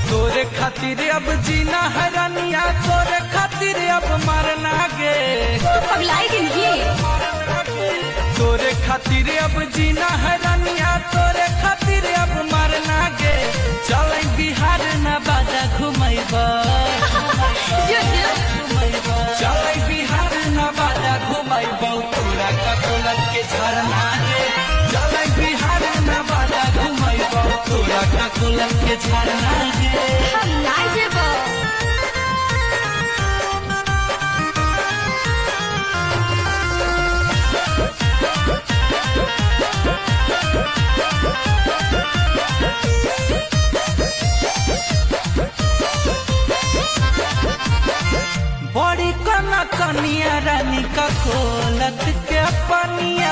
तोरे खातिर अब जीना है रानिया, तोरे खातिर अब मरना गे। तोरे खातिर अब जीना है रानिया, तोरे खातिर अब मरना गे। चल बिहार नवादा घुमैबा, चल बिहार नवादा घुमैबा, तोरा का कोलत के झरना गे। चल बिहार नवादा घुमैबा, तोरा का कोलत के झरना गे। बड़ी कना कनिया रानी का कोलत के पनिया,